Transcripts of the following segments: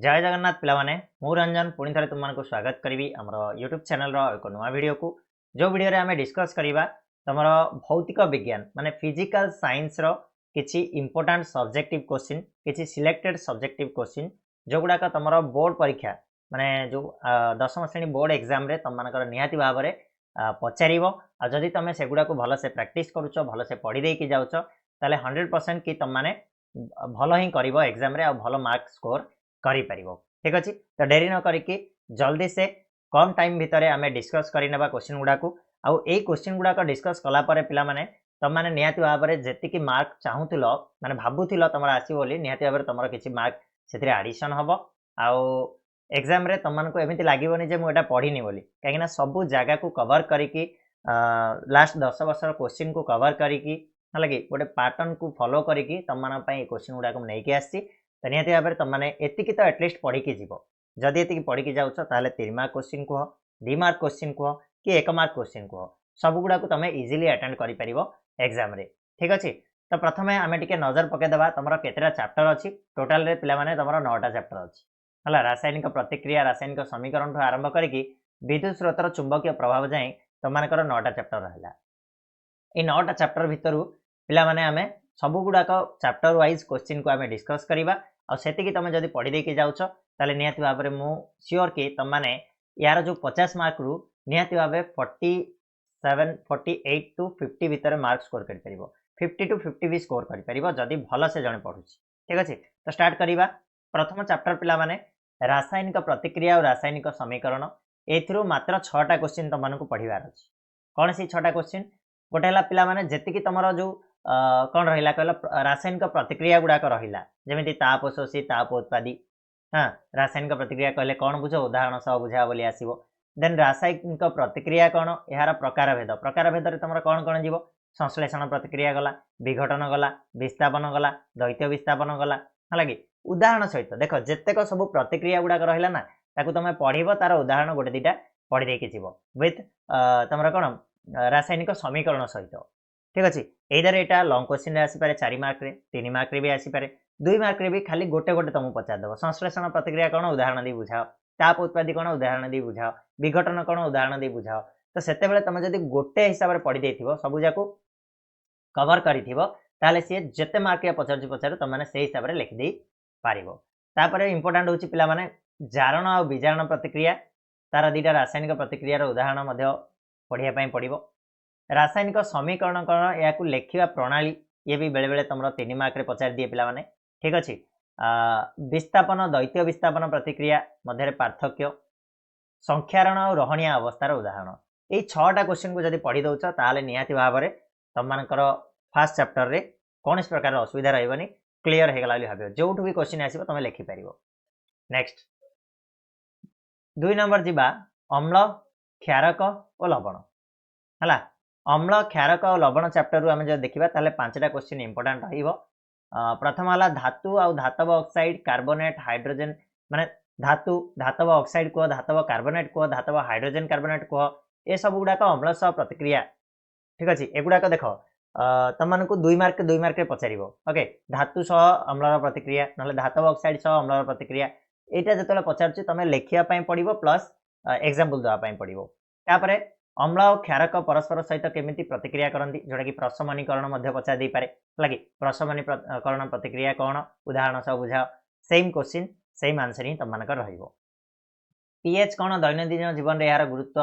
जय जगन्नाथ पिलाने मु रंजन पुणी थे तुमको स्वागत करी आमर यूट्यूब चैनल एक नुआ वीडियो को जो वीडियो आम डिस्कस करवा तुम भौतिक विज्ञान माने फिजिकल साइंस रो किछि इंपोर्टेंट सब्जेक्टिव क्वेश्चन किछि सिलेक्टेड सब्जेक्टिव क्वेश्चन जो गुड़ाक तुम बोर्ड परीक्षा माने जो 10वीं श्रेणी बोर्ड एग्जाम रे तुम मानकर निहाती भाव में पचार आदि तुम से गुड़ा को भलसे प्राक्टिस करुच भलसे पढ़ी देकी जाऊच ताले 100% कि तुम माने भल ही कर एग्जाम रे भल मार्क स्कोर करि परिबो। ठीक अछि तो देरी न करिकी जल्दी से कम टाइम भितर आमे डिस्कस करिनेबा क्वेश्चन गुडा को आउ ए क्वेश्चन गुडा को डिस्कस कला परे पिला माने तम माने निहाती भाव में जेतिकी मार्क चाहूथिलो माने भाबुथिलो तमर आसी बोली निहाती भाव में तमर किछि मार्क सेथिरे एडिशन हबो आउ एग्जाम रे तम मानको एमिति लागिबोनी जे मु एटा पढिनी बोली काहेकि सब जगह को कवर करिकी लास्ट 10 वर्ष क्वेश्चन को कवर करिकी हलाकि गोटे पैटर्न को फॉलो करिकी तम मान पई क्वेश्चन गुडा को नेकी आसी तो निहाती भाव में तुम मैंने एतिकी तो एटलिस्ट पढ़ी जीव जदि एतिकी पढ़ी जाऊच ताले 3 मार्क क्वेश्चन कह 2 मार्क क्वेश्चन कह कि 1 मार्क क्वेश्चन कह सब गुड़ा को तुम इजिली अटेंड कर एग्जाम रे। ठीक अच्छे तो प्रथम आम टे नजर पकईदे तुम केतटा चैप्टर अच्छी टोटाल रे पिला माने तुम 9टा चैप्टर अच्छी है रासायनिक प्रतिक्रिया रासायनिक समीकरण आरंभ करके विद्युत स्रोतर चुंबकीय प्रभाव जाए तुम मानकर 9टा चैप्टर रहा ये 9टा चैप्टर भितर पिला माने आमे सब गुड़ाक चैप्टर वाइज क्वेश्चन को आम डिस्कस करवा आती तुम जब पढ़ी देकी जाऊच ताले निहाती भाव में मु श्योर कि तुम माने यार जो 50 मार्क रु निहाती भाव 47 48 टू 50 भितर मार्क स्कोर कर परिबो 50 टू 50 भी स्कोर कर परिबो जदि भल से जने पढुची। ठीक अछि तो स्टार्ट करवा प्रथम चैप्टर पिला माने रासायनिक प्रतिक्रिया और रासायनिक समीकरण एथिरो मात्र 6टा क्वेश्चन तुम मानकु पढ़िबार अछि। कोन सी 6टा क्वेश्चन गोटे हला पिला माने जेतिकी तमरो जो कौन रहा कहला रासायनिक प्रतिक्रिया गुड़ाक रहा जमी ताप शोषी ताप उत्पादी हाँ रासायनिक प्रतिक्रिया कहले कौन बुझ उदाहरण सह बुझा बोली आसो देन रासायनिक प्रतिक्रिया कौन यार प्रकार भेद तुम कौन कौन जीव संश्लेषण प्रतिक्रिया गला विघटन गला विस्थापन गला द्वैत विस्थापन गला है उदाहरण सहित देख जेतेक सब प्रतिक्रिया गुड़ाक रहा ना ताकू तुम पढ़व तार उदाहरण गोटे दुटा पढ़ी देकी जीव विथ तुम कौन रासायनिक समीकरण सहित। ठीक अच्छे एइदर एटा लॉन्ग क्वेश्चन रे आसीपारे 4 मार्क रे 3 मार्क रे भी आसीपारे 2 मार्क रे भी खाली गोटे गोटे तुमको पचार देव संश्लेषण प्रतिक्रिया कौन उदाहरण दी बुझाओ ताप उत्पादी कौन उदाहरण दी बुझाओ विघटन कौन उदाहरण दी बुझाओ तो सेते बेले तुम जदि गोटे हिसाब से पढ़ी देथिबो सब जाको कवर करिथिबो ताले सी जेते मार्क रे पचार तुम माने से हिसाब रे लिखि दे पारिबो। तापर इंपोर्टेंट होची पिला माने जारण और विजारण प्रतिक्रिया तार दीटा रासायनिक प्रतिक्रिया रो उदाहरण मध्य पढ़िया पई पड़िबो। रासायनिक समीकरण कौन या लेखिया प्रणाली ये भी बेले बेले तुम 3 मार्क रे पचार दिए पिला माने। ठीक अच्छे विस्थापन द्वैतीय विस्थापन प्रतिक्रिया मध्य पार्थक्य संख्यारण और रहणिया अवस्थार उदाहरण ये 6टा क्वेश्चन को जब पढ़ी दौच ताले निहाती भाव में तुम मानकर फास्ट चैप्टर रे कौन प्रकार असुविधा रही क्लीयर हो गला भाव जो भी क्वेश्चन आसो तुम लिखिपर। नेक्स्ट 2 नंबर जीवा अम्ल क्षारक और लवण है अम्ल क्षारक और लवण चैप्टर आम जो देखा ताले 5टा क्वेश्चन इंपोर्टेंट रहिबो। प्रथम है धातु और धातव ऑक्साइड कार्बोनेट हाइड्रोजन माने धातु धातव ऑक्साइड कह धातव कार्बोनेट कह धातव हाइड्रोजन कार्बोनेट कह ये सब गुड़ाक अम्ल सह प्रतिक्रिया। ठीक अच्छे एगुड़ाक देख तुम मानक 2 मार्क पचार ओके धातु सह अम्लर प्रतिक्रिया ना धातव ऑक्साइड सह अम्लर प्रतिक्रिया यहाँ जो पचार तुम लिखापी पड़ो प्लस एग्जांपल देवाई पड़ो। तापर अम्ल और क्षारक परस्पर सहित केमिति प्रतिक्रिया करती जोटा कि प्रशमनीकरण पचार दे पारे लगे प्रशमनीकरण प्रतिक्रिया कौन उदाहरण सब बुझाओ सेम क्वेश्चन सेम आंसर ही तुम मानक पीएच कौन दैनंदिन जीवन में यार गुरुत्व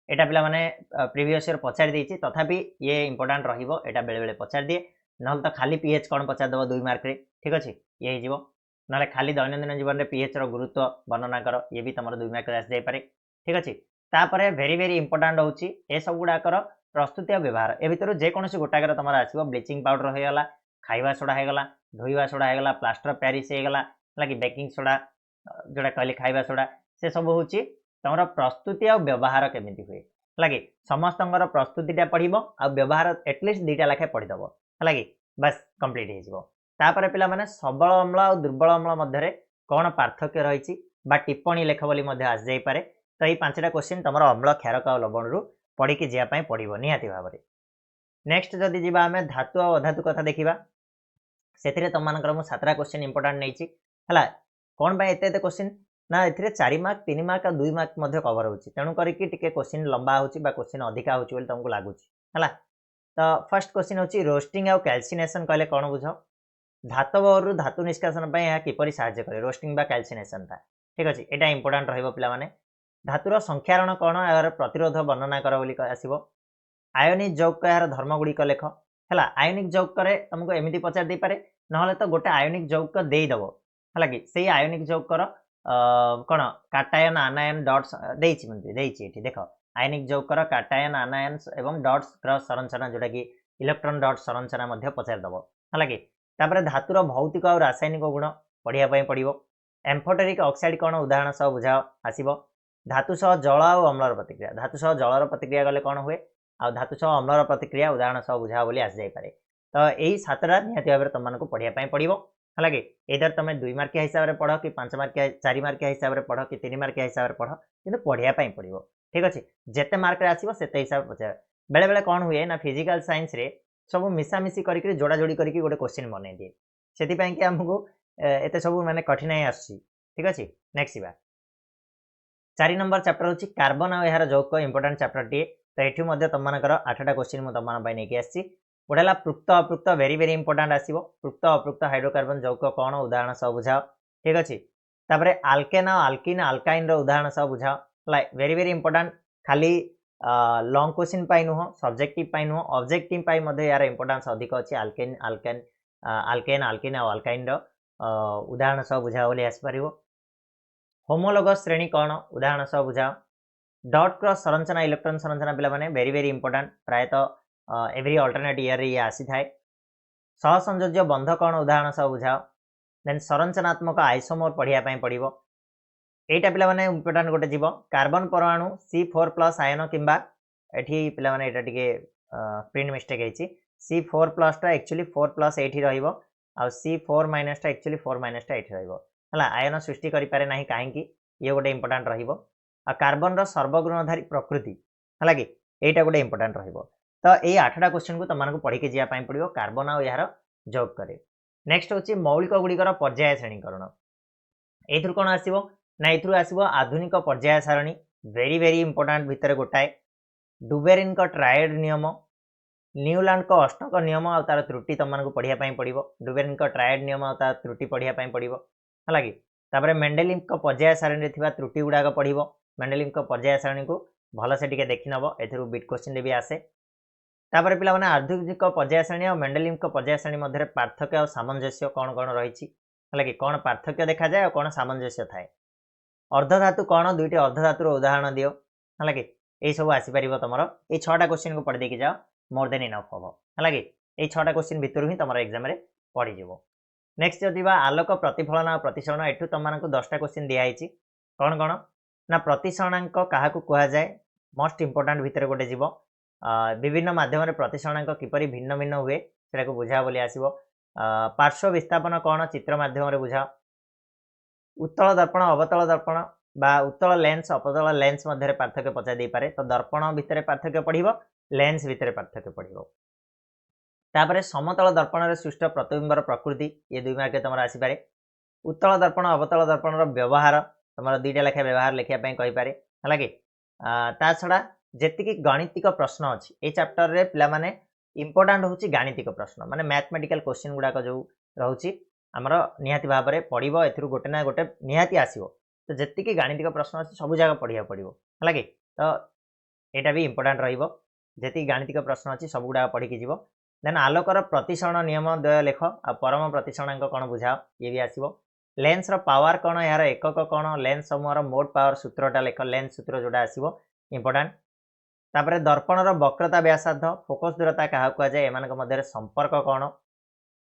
एटा पिला माने प्रीवियस ईयर पचार देछि तथापि ये इंपोर्टेंट रहिबो एटा बेले बेले पचार दिए न तो खाली पीएच कौन पचार देव 2 मार्क रे। ठीक अच्छे ये हो ना खाली दैनंदिन जीवन में पीएच रो गुरुत्व वर्णना कर ये भी तुम 2 मार्क आस जाए। ठीक अच्छे तापर भेरी भेरी इंपोर्टेंट होची ए सब गुड़ाकर प्रस्तुति और व्यवहार ए भर जेकोसी गोटाकर तुम आसो ब्लीचिंग पाउडर होगला खाइबा सोडा होगला धोइबा सोडा होगला प्लास्टर पेरिस होगला लगे बेकिंग सोडा जोड़ा कहली खाइबा सोडा से सब हूँ तुम प्रस्तुति और व्यवहार केमिति हुए लगे समस्त प्रस्तुतिटा पढ़ो आ व्यवहार एटलिस्ट 2टा लेखे पढ़ीदेव है बस कंप्लीट होपर पिला माने सबल अम्ल और दुर्बल अम्ल मध्य कौन पार्थक्य रही टिप्पणी लेख बोली आस जापे। तो ये 5टा क्वेश्चन तुम अम्ल क्षारक और लवण रु पढ़ी जावाई पड़ो निहाती भाव में। नेक्स्ट जदि जी आम धातु और अधातु कथा देखा से तुम मानकर 7टा क्वेश्चन इंपोर्टेंट नहीं है कौन बाय एते एते क्वेश्चन ना एथिरे 4 मार्क 3 मार्क 2 मार्क मध्य कवर होची तेणु करी कि टिके क्वेश्चन लंबा होची बा क्वेश्चन अधिका होची बोली तुमको लागुची हला। तो फर्स्ट क्वेश्चन होची रोस्टिंग आ कैल्सिनेशन कहले कोन बुझो धातव रु धातु निष्कासन पय या किपरि सहाय्य करे रोस्टिंग बा कैल्सिनेशन ता ठीक अछि एटा इंपोर्टेंट रहइबो पिला माने धातुर संख्यारण कोन यार प्रतिरोध वर्णना कर बोली आसीबो आयोनिक यौग का यार धर्म गुडी को लेख हला आयोनिक यौग करे तुमको एमिति पचार दे पारे नहले तो गोटे आयोनिक यौग को देई दबो हला कि सेही आयोनिक यौग कर कोन काटायन आनायन डॉट्स देइछि मंत्री देइछि एठी देखो आयनिक यौग कर काटायन आनायन एवं डॉट्स क्रॉस संरचना जोटा कि इलेक्ट्रॉन डॉट संरचना मध्य पचार दबो हला कि तापर धातुर भौतिक और रासायनिक गुण पढ़िया पय पड़िबो एम्फोटेरिक ऑक्साइड कोन उदाहरण सह बुझाओ आसीबो धातु सह जल और अम्लर प्रतिक्रिया धातु सह जलर प्रतिक्रिया गले कोन हुए आ धातु सह अम्लर प्रतिक्रिया उदाहरण सह बुझाओ बोली आसी जाय पारे तो एही सातटा निहाती भाबरे तुम मानको पढ़िया पय पड़िबो हला कि इधर तुम 2 मार्किया हिसाब रे पढ़ो कि 5 मार्किया 4 मार्किया हिसाब रे पढ़ो कि 3 मार्किया हिसाब रे पढ़ो किंतु पढ़िया पय पड़िबो ठीक अछि जेते मार्क रे आसीबो सेते हिसाब पचार बेले बेले कोन हुए ना फिजिकल साइंस रे सब मिसा मिसी करिक जोड़ा जोड़ी करिक गोटे क्वेश्चन बने दिए सेति पय कि हमको एते सब माने कठिनाई आसी ठीक अछि नेक्स्ट बा 4 नंबर चैप्टर होची कार्बन आ यार यौग को इंपोर्टेंट चैप्टर टी तो एठु मध्ये तुम मानकर 8टा क्वेश्चन मु तुम मान पय नेकी आसी पढेला पृक्त अपृक्त वेरी वेरी इंपोर्टेंट आसीबो पृक्त अपृक्त हाइड्रोकार्बन यौग को कोन उदाहरण सब बुझाओ ठीक अछि तापरे अल्केन आ अल्किन अल्काइन रो उदाहरण सब बुझाओ लाइक वेरी वेरी इंपोर्टेंट खाली लॉन्ग क्वेश्चन पाई नुह सब्जेक्टिव पाई नुह ऑब्जेक्टिव पाई मध्ये यार इंपोर्टेंस अधिक अछि अल्केन अल्केन अल्केन अल्किन आ अल्काइन रो उदाहरण सब बुझाओ बोली आसी परिबो होमोलोगस श्रेणी कोन उदाहरण सब बुझाओ डॉट क्रॉस संरचना इलेक्ट्रॉन संरचना पिला माने वेरी वेरी इंपोर्टेंट प्राय तो एवरी अल्टरनेट ईयर रे आसी थाए सहसंयोज्य बंध कोन उदाहरण सब बुझाओ देन संरचनात्मक आइसोमर पढ़िया पय पड़िबो एटा पिला माने इंपोर्टेंट गोटे जीव कार्बन परमाणु C4+ आयन किंबा एठी पिला माने एटा टिके प्रिंट मिस्टेक हेची C4+ टा एक्चुअली 4+ एठी रहइबो आ C4- टा एक्चुअली 4- टा एठी रहइबो हला आयन सृष्टि करि पारे नाही काहे कि ये गोटे इंपोर्टेंट रहइबो आ कार्बन रो सर्वगुणधारी प्रकृति हला कि एटा गोटे इंपोर्टेंट रहइबो तो ए 8टा क्वेश्चन को तमानको पढ़ी के जिया पय पड़ियो कार्बन आ यार जॉब करे नेक्स्ट होची मौलिक गुडी कर पर्याय श्रेणीकरण एथुर कोन आसीबो ना एथुर आसीबो आधुनिक पर्याय सारणी वेरी वेरी इंपोर्टेंट भितर गोटाए डुबेरिन को ट्रायड नियम न्यूलैंड को अष्टक नियम आ तार त्रुटि तमानको पढ़िया पय पड़िबो डुबेरिन को ट्रायड नियम आ तार त्रुटि पढ़िया पय पड़िबो हला कि तापरे मेंडेलिव को पर्याय सारणी रे थिबा त्रुटि गुडा को पढ़िबो मेंडेलिव को पर्याय सारणी को भलो से टिके देखि नबो एथुर बिट क्वेश्चन रे भी आसे तापर पिला माने आधुनिक पर्याय श्रेणी और मेंडेलिव को पर्याय श्रेणी मध्य पार्थक्य और सामंजस्य कौन कौन रही है कौन पार्थक्य देखा जाए और कौन सामंजस्य थाए अर्धधातु कौन दुईटी अर्धधातुर उदाहरण दियो है कि यही सब आसीपर तुम ये 6टा क्वेश्चन को पढ़ी देखी जाओ मोर देन इनफ हम है कि ये 6टा क्वेश्चन भितर ही तुम एग्जाम रे पढ़ी जीवो नेक्स्ट जदि आलोक प्रतिफलन और प्रतिसरण एठू तुमको 10टा क्वेश्चन दिखाई कौन कौन ना प्रतिसरणांक क्या कह जाए मोस्ट इंपोर्टेंट भितर गोटे जीव विभिन्न माध्यम प्रतिसरणांक किपरि भिन्न भिन्न हुए से बुझा बोली आसो पार्श्व विस्थापन कौन चित्र माध्यम बुझा उत्तल दर्पण अवतल दर्पण बा उत्तल लेंस अपतल लेंस मध्य पार्थक्य पचार दे पारे तो दर्पण भितर पार्थक्य पढ़िबो लेंस भितर पार्थक्य पढ़िबो तापरे समतल दर्पण रे सृष्ट प्रतिबिंबर प्रकृति ये 2 मार्क तुम आसी पारे उत्तल दर्पण अवतल दर्पण रो व्यवहार तुम 2टा लेखा व्यवहार लिखिया पय कहि पारे हला कि ता छडा जेतिकी गणितिक प्रश्न अछि ए चैप्टर रे पिला माने इंपोर्टेंट होची गणितिक प्रश्न माने मैथमेटिकल क्वेश्चन गुडा को जो रहउची हमरो निहाती भाव रे पढिबो एथुरु गोटे ना गोटे निहाती आसीबो तो जेतिकी गणितिक प्रश्न अछि सब जगह पढिया पडिबो हला कि तो एटा भी इंपोर्टेंट रहिबो जेतिकी गणितिक प्रश्न अछि सब गुडा पढि के जीवो देन आलोकर प्रतिसरण नियम द्वय लेख आ परम प्रतिसरणांक कोन बुझाओ ये भी आसीबो लेंस रो पावर कोन यार एकक कोन लेंस समूह रो मोड पावर सूत्रटा लेख लेंस सूत्र जोडा आसीबो इंपोर्टेंट तापरे दर्पण रो वक्रता व्यासार्ध फोकस दूरता कहा कुआ जाए एमानक मध्य संपर्क कोन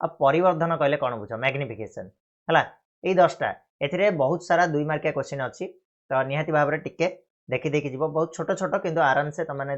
आ परिवर्धन कहले कोन बुझ मैग्निफिकेशन हला ए 10टा एथिरे बहुत सारा 2 मार्किया क्वेश्चन अछि तो निहाती भाबरे टिके देखि देखि जीवो बहुत छोट छोट किंतु आराम से तमाने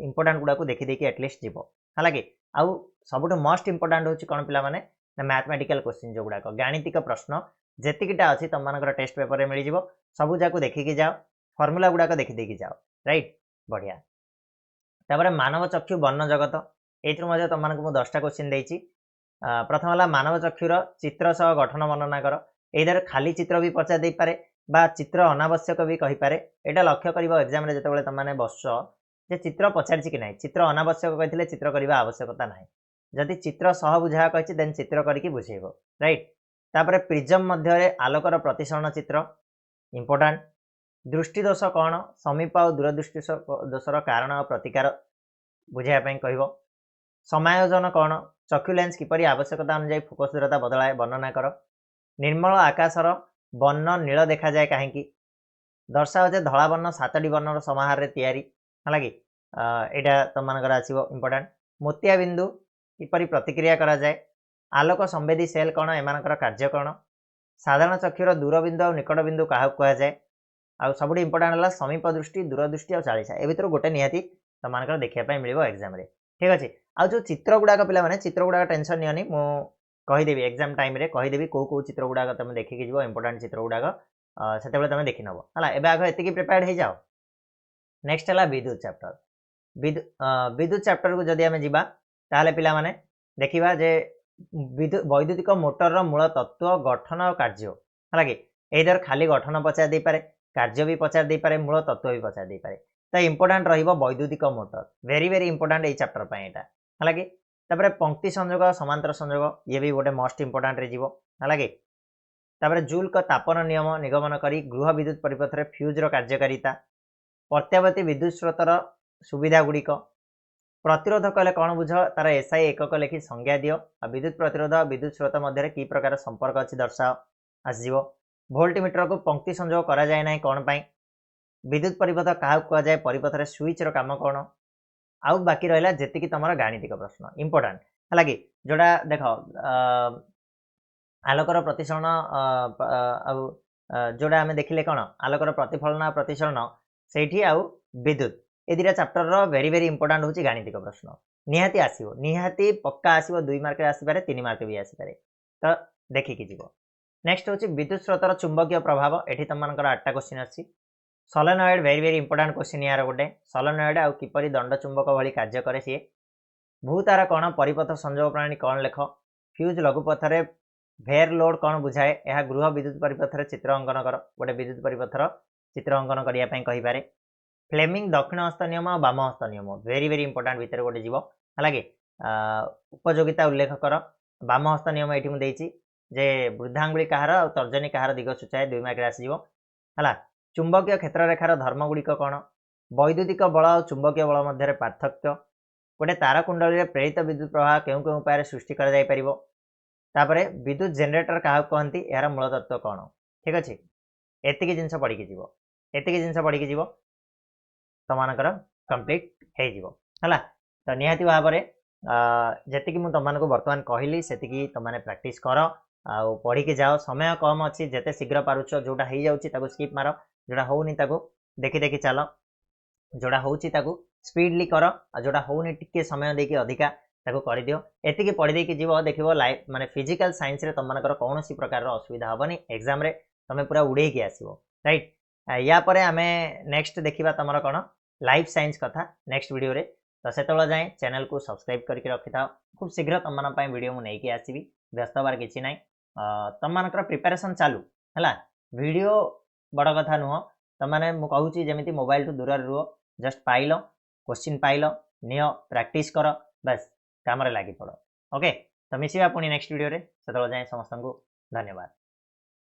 इंपोर्टेंट गुडा को देखि देखि एटलीस्ट जीवो हला कि आउ सबुठो मोस्ट इंपोर्टेंट होछि कोन पिला माने मैथमेटिकल क्वेश्चन जो गुडा को गणितिक प्रश्न जेतिकिटा अछि तमानकर टेस्ट पेपर रे मिलि जीवो सबु जाको देखि कि जाओ फार्मूला गुडा को देखि देखि जाओ राइट बढ़िया तापर मानव चक्षु वर्ण जगत एथुर मध्ये तमानक मु 10टा क्वेश्चन देइछि प्रथम वाला मानव चक्षुर चित्र सह गठन वर्णना कर एइदर खाली चित्र भी पचार दे पारे बा चित्र अनावश्यक भी कहि पारे। एटा लक्ष्य करिवो एग्जाम रे जेतेबेले तमाने बसछो जे चित्र पचारछि कि नाही, चित्र अनावश्यक कहिथिले चित्र करिवा आवश्यकता नाही। जदि चित्र सह बुझा कहिछि देन चित्र करिकि बुझेइबो, राइट। तापरे प्रिज्म मध्यरे आलोकर प्रतिसरण चित्र इंपोर्टेंट। दृष्टि दोष कौन, समीप और दूरदृष्टि दोषर कारण और प्रतिकार बुझाइबा पई कहिबो। समायोजन कौन, चक्षु लेंस किपरि आवश्यकता अनुसार फोकस दूरता बदलाए वर्णना कर। निर्मल आकाशर वर्ण नील देखा जाए काहेकि, दर्शाओ जे धला वर्ण 7टी वर्णर समाहार रे तयारी हला कि एटा तमनकर आसीबो इंपोर्टेंट। मोतिया बिंदु किपरि प्रतिक्रिया करा जाए, आलोक संवेदी सेल कौन, एमानकर कार्य कौन, साधारण चक्षुर दूर बिंदु और निकट बिंदु क्या कह जाए, आ सबुठ इंपोर्टेंट है समीप दृष्टि, दूरदृष्टि और 40 ए भर गोटे निहाती तमनकर देखा मिल एग्जाम रे। ठीक अच्छे। आउ जो चित्र गुड़ाक पे चित्र गुड़ाक टेंशन नियनि, मु कहीदेवी एग्जाम टाइम रे कहीदेवी कौ चित्र गुड़ाक तुम देखिकी जीव इंपोर्टेंट चित्र गुड़ाक से तुम देखी नब है। एवं आग एति प्रिपेयर्ड हो जाओ। नेक्स्ट है विद्युत चैप्टर। विद्युत चैप्टर को जदि आम जा ताहले पिला माने देखिबा जे वैद्युतिक मोटर मूल तत्व गठन और कार्य है कि एइदर खाली गठन पचार दे पारे, कार्य भी पचार दे पारे, मूल तत्व भी पचार दे पारे। तो इंपोर्टेंट रहिबो वैद्युतिक मोटर, वेरी वेरी इंपोर्टेंट ए चैप्टर पे एटा है कि। तापरे पंक्ति संयोग समांतर संयोग ये भी गोटे मोस्ट इंपोर्टेंट रे जीवो है कि। तापरे जूल का तापन नियम निगमन करी गृह विद्युत परिपथ रे फ्यूज रो कार्यकारिता, प्रत्यावर्ती विद्युत स्रोतर सुविधा गुड़िक, प्रतिरोध कहले कौन बुझ तार एसआई एकक लेखि संज्ञा दियो, विद्युत प्रतिरोध विद्युत स्रोत मध्य कि प्रकार संपर्क अच्छी दर्शाओ आसजिवो। वोल्टमीटर को पंक्ति संयोग करा जाए ना कौन पाई, विद्युत परिपथ क्या कहुए, परिपथ रे स्विच रो काम कौन, आउ बाकी रहा जी तुम गाणितिक प्रश्न इंपोर्टेंट है कि जोड़ा देख आलोकर प्रतिसरण जोड़ा आम देखिले कौन आलोकर प्रतिफलन प्रतिसरण से आउ विद्युत ए दुटा चैप्टर वेरी वेरी इंपोर्टेंट होची गाणितिक प्रश्न निहाती आसीबो, निहाती पक्का आसीबो। 2 मार्क रे आसीपारे, 3 मार्क भी आसीपारे, तो देखिकी जीवो। नेक्स्ट होची विद्युत स्रोतर चुंबकीय प्रभाव। एठी तमनकर 8टा क्वेश्चन अछि। Solenoid very very important question यार गोटे। सोलेनॉइड आउ किपरि दंड चुंबक भली कार्य करे सी। भूतार कौन, परिपथ संयोग प्रणाली कौन लेख। फ्यूज लघुपथ रे भेर लोड कौन बुझाए, यह गृह विद्युत परिपथ रे चित्र अंकन कर। गोटे विद्युत परिपथर चित्र अंकन करिया पई कहि पारे। फ्लेमिंग दक्षिण हस्त नियम और बाम हस्त नियम वेरी वेरी इंपोर्टेंट भितर गोटे जीव है कि। उपयोगिता उल्लेख कर। बाम हस्त नियम ये मुझे जे वृद्धांगुली कहार और तर्जनी कहार दिग सूचाए 2 मार्क आसीज है। चुंबकीय क्षेत्र रेखार धर्म गुड़िक कौन, वैद्युतिक बल और चुंबकीय बल मध्य पार्थक्य, गोटे तारकुंडली प्रेरित विद्युत प्रवाह क्यों क्यों उपाय सृष्टि कर विद्युत जेनेटर क्या कहती, यार मूल तत्व कौन। ठीक अच्छे। एतिकी जिनस पढ़ी जीव, एतिकी जिनस पढ़ी जीव तुमकर कंप्लीट है। तो निहाती भाव में जी मुझे तुमको बर्तमान कहली से तुमने प्रैक्टिस कर आउ पढ़ी के जाओ। समय कम अच्छी, जिते शीघ्र पारुछ जोटा हो जाऊँ स्किप मार, जोटा होनी देखी देखी चल, जोटा होची स्पीडली कर, जोटा होनी टिके समय देकी अधिका ताको कर दियो। एतिकी पढ़ी देकी जीव देखिबो लाइफ माने फिजिकल साइंस रे तुमनकर कौनसी प्रकार असुविधा हेबनी, एग्जाम रे तुम पूरा उड़े की आसीबो, राइट। या परे आमे नेक्स्ट देखिबा तमर कोन लाइफ साइंस कथा नेक्स्ट वीडियो रे। तो से जाए चैनल को सब्सक्राइब करके रखि था। खूब शीघ्र तुम मन वीडियो मु नहीं आसबि, व्यस्त हबार किछि नै। तुम मानकर प्रिपरेशन चालू है। वीडियो बड़ कथा नुह, तुमने मु कहूची जेमिति मोबाइल टू दूर रुह, जस्ट पाइल क्वेश्चन पाइल नियो प्रैक्टिस कर, बस काम लगी पड़। ओके, तो मिसिबा पुणी नेक्स्ट वीडियो रे। से जाए समस्त को धन्यवाद।